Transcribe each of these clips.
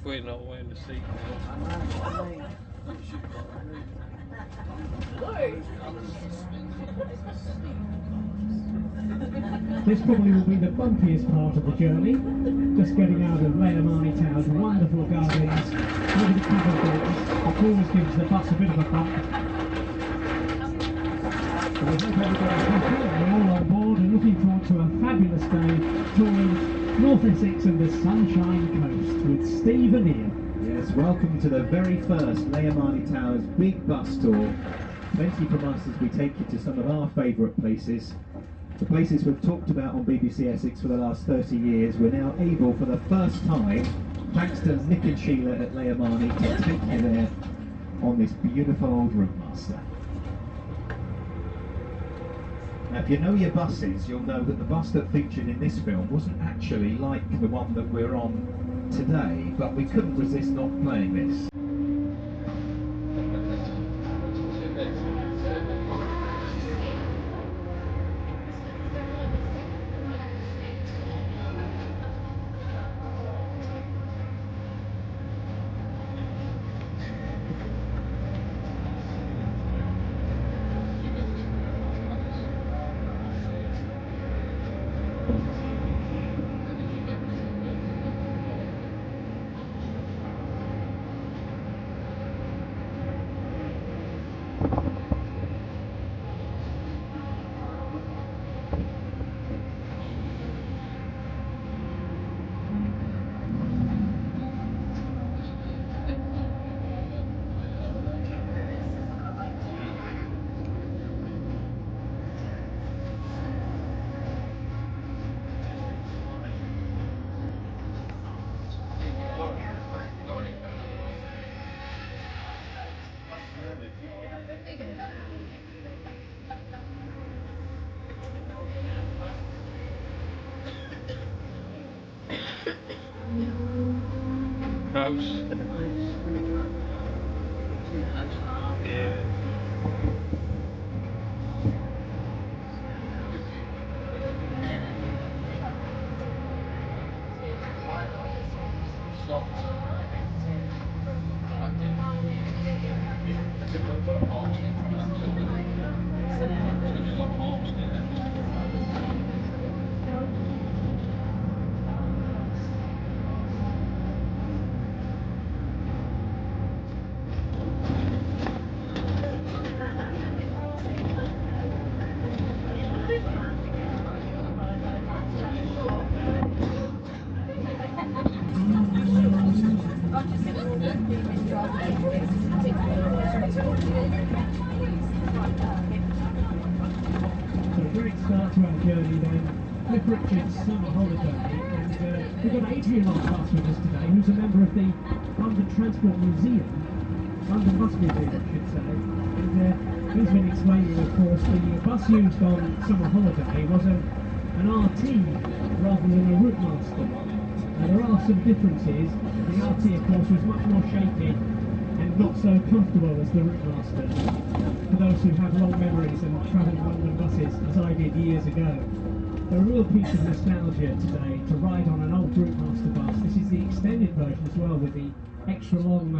we're not wearing the seatbelt. This probably will be the bumpiest part of the journey. Just getting out of Layer Marney Tower's wonderful gardens over the covered bridge, which always gives the bus a bit of a bump. So we hope everybody's happy and we're all on board and looking forward to a fabulous day touring North Essex and the Sunshine Coast with Steve and Ian. Yes, welcome to the very first Layer Marney Tower's big bus tour. Plenty from us as we take you to some of our favourite places. The places we've talked about on BBC Essex for the last 30 years, we're now able for the first time, thanks to Nick and Sheila at Layer Marney, to take you there on this beautiful old Routemaster. Now if you know your buses, you'll know that the bus that featured in this film wasn't actually like the one that we're on today, but we couldn't resist not playing this. House. Yeah. So a great start to our journey then. Cliff Richard's summer holiday, and we've got Adrian on the bus with us today, who's a member of the London Transport Museum, London Bus Museum I should say, and he's been explaining of course the bus used on summer holiday was an RT rather than a Routemaster. There are some differences. The RT of course was much more shaky and not so comfortable as the Routemaster. For those who have long memories and travelling London buses, as I did years ago, they're a real piece of nostalgia today to ride on an old Routemaster bus. This is the extended version as well with the extra long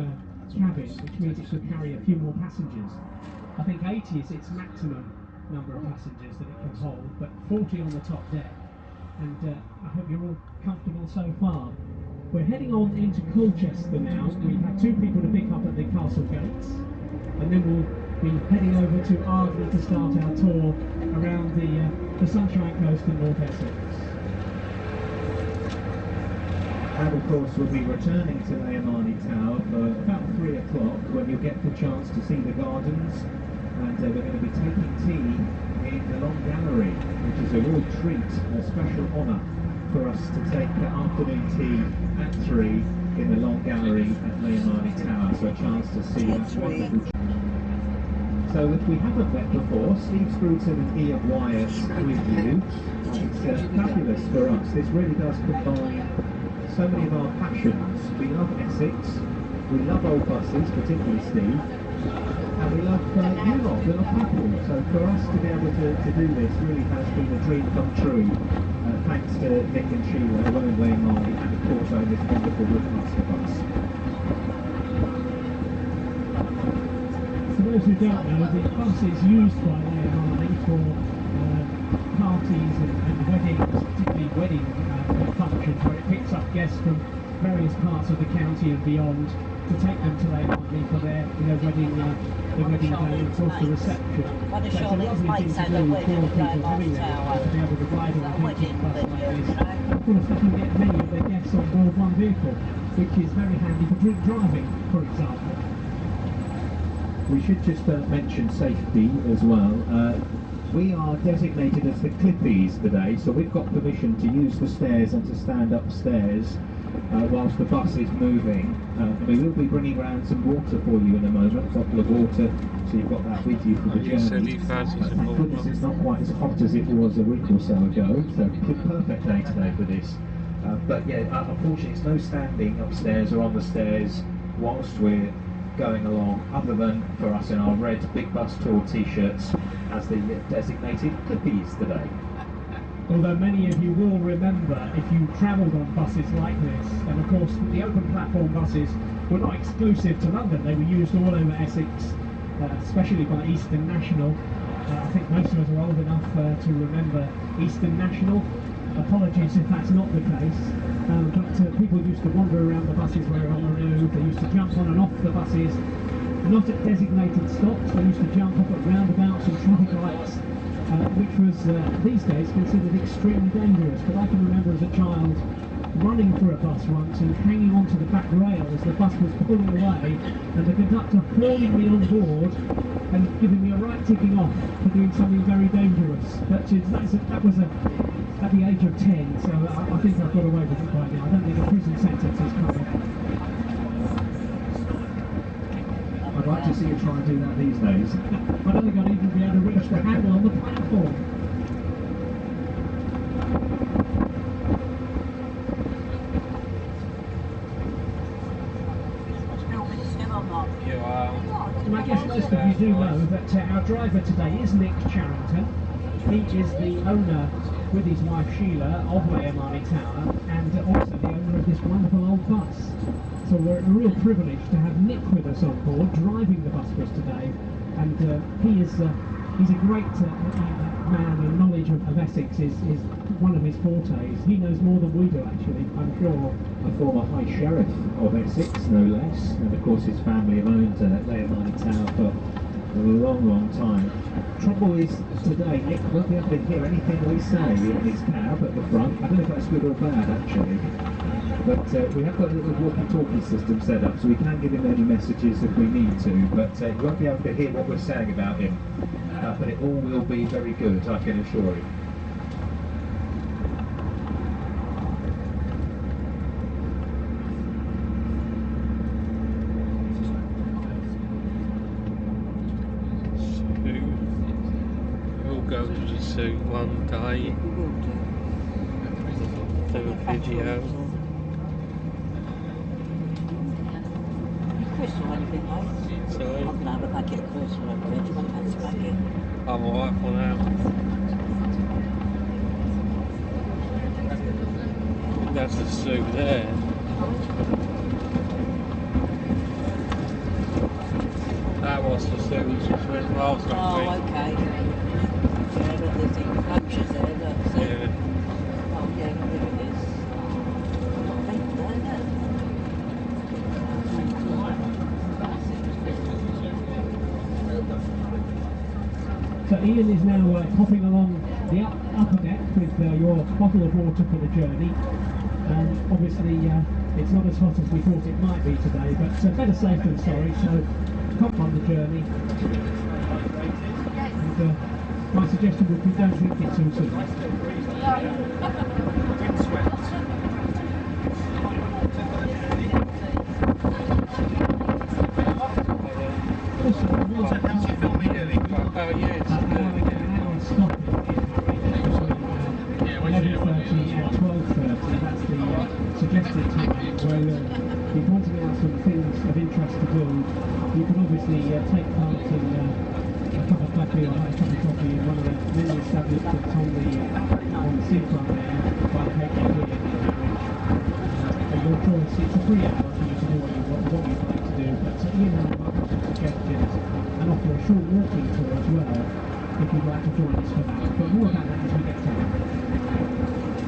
cabin, which means it should carry a few more passengers. I think 80 is its maximum number of passengers that it can hold, but 40 on the top deck. And I hope you're all comfortable so far. We're heading on into Colchester now. We have two people to pick up at the castle gates, and then we'll be heading over to Ardley to start our tour around the Sunshine Coast in North Essex. And of course we'll be returning to Layer Marney Tower for about 3 o'clock when you'll get the chance to see the gardens, and we're going to be taking tea in the Long Gallery, which is a real treat, a special honour for us to take afternoon tea at 3 in the Long Gallery at Layer Marney Tower, so a chance to see that wonderful. So if we haven't met before, Steve Scruton and Ian Wyatt with you. It's fabulous for us. This really does combine so many of our passions. We love Essex, we love old buses, particularly Steve, and we love you lot, we love people. So for us to be able to do this really has been a dream come true thanks to Nick and Sheila, who own Layer Marney, and of course own this wonderful Rivermaster bus. For those who don't know, the bus is used by Layer Marney for parties and weddings, particularly wedding functions, where it picks up guests from various parts of the county and beyond to take them to Layer Marney for their wedding day and of course the reception. So it's a lovely thing to do for people having to be able to ride on a vintage bus like this. Of course they can get many of their guests on board one vehicle, which is very handy for drink driving, for example. We should just mention safety as well. We are designated as the Clippies today, so we've got permission to use the stairs and to stand upstairs whilst the bus is moving. We will be bringing around some water for you in a moment, a bottle of water, so you've got that with you for the journey. Thank goodness it's not quite as hot as it was a week or so ago, so perfect day today for this. But yeah, unfortunately it's no standing upstairs or on the stairs whilst we're going along, other than for us in our red Big Bus Tour t-shirts as the designated Clippies today. Although many of you will remember, if you travelled on buses like this, and of course the open platform buses were not exclusive to London, they were used all over Essex, especially by Eastern National. I think most of us are old enough to remember Eastern National. Apologies if that's not the case, but people used to wander around the buses where on the road. They used to jump on and off the buses, not at designated stops. They used to jump up at roundabouts and traffic lights, which was these days considered extremely dangerous. But I can remember as a child running for a bus once and hanging onto the back rail as the bus was pulling away, and the conductor hauling me on board and giving me a right ticking off for doing something very dangerous. That was at the age of 10, so I think I've got away with it by now. I don't think a prison sentence is coming. I'd like to see you try and do that these days. I don't think I'd even be able to reach the handle on the platform. And I guess most of you do know that our driver today is Nick Charrington. He is the owner, with his wife Sheila, of Layer Marney Tower, and also the owner of this wonderful old bus. So we're a real privilege to have Nick with us on board, driving the bus for us today. And he's a great man, and knowledge of Essex is one of his fortes. He knows more than we do, actually, I'm sure. A former High Sheriff of Essex, no less, and of course his family have owned Layer Marney Tower for a long time. Trouble is, today Nick won't be able to hear anything we say in his cab at the front. I don't know if that's good or bad, actually. But we have got a little walkie-talkie system set up, so we can give him any messages if we need to, but he won't be able to hear what we're saying about him. But it all will be very good, I can assure you. We'll go to the zoo one day. Do a video. Sorry? I'm going to have a packet of crisps for a bit. Do you want a fancy packet? I'm alright for now. That's the zoo there. That was the zoo which just went last week. Oh, okay. Yeah, look, there's the enclosures there, look. See? Yeah. Oh, yeah, look, there it is. Oh, people there, look. So Ian is now hopping along the upper deck with your bottle of water for the journey. Obviously it's not as hot as we thought it might be today, but better safe than sorry, so hop on the journey. And my suggestion would be don't drink it too soon. Oh yes. Suggested time where you're pointing out some things of interest to do. You can obviously take part in cup of coffee or had a cup of coffee in one of the many establishments on the seafront there by the Cape Cod and your choice, it's a free hour for you to do what you'd like to do, but email them up with some suggestions and offer a short walking tour as well if you'd like to join us for that. But more about that as we get to it.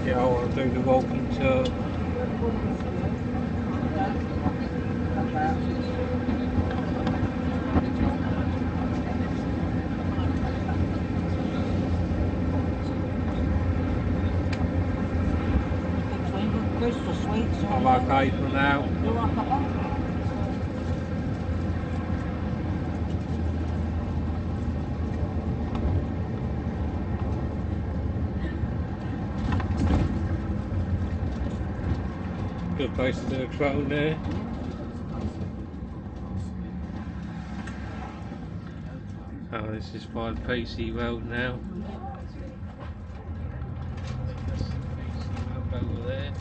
Yeah, I want to do the walking tour. I'm okay for now. Good place to do a troll there. Oh, this is by the PC Road now. That's the PC Road over there.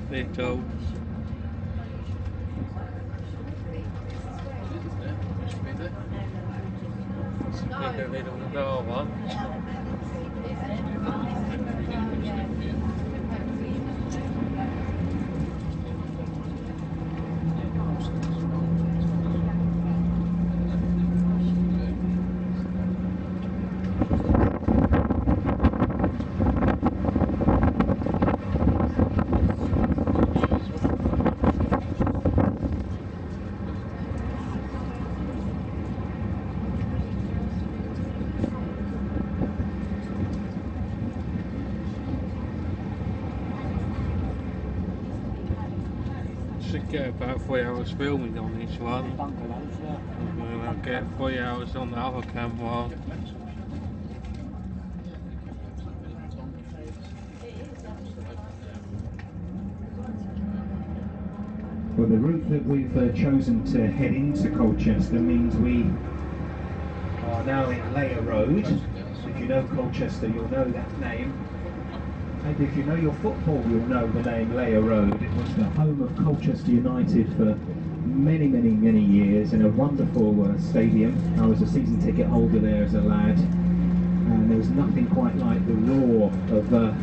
Bit old. It's a bigger little door one. Should get about 3 hours filming on this one. And I'll get 3 hours on the other camera. Well, the route that we've chosen to head into Colchester means we are now in Layer Road. If you know Colchester, you'll know that name. And if you know your football, you'll know the name Layer Road. It was the home of Colchester United for many, many, many years, in a wonderful stadium. I was a season ticket holder there as a lad, and there was nothing quite like the roar of the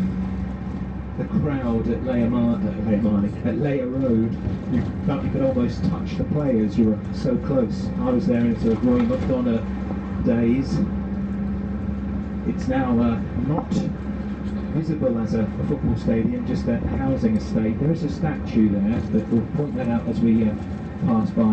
crowd at Layer Road. You felt you could almost touch the players, you were so close. I was there in sort of Roy McDonough days. It's now not visible as a football stadium, just a housing estate. There is a statue there, but we'll point that out as we pass by.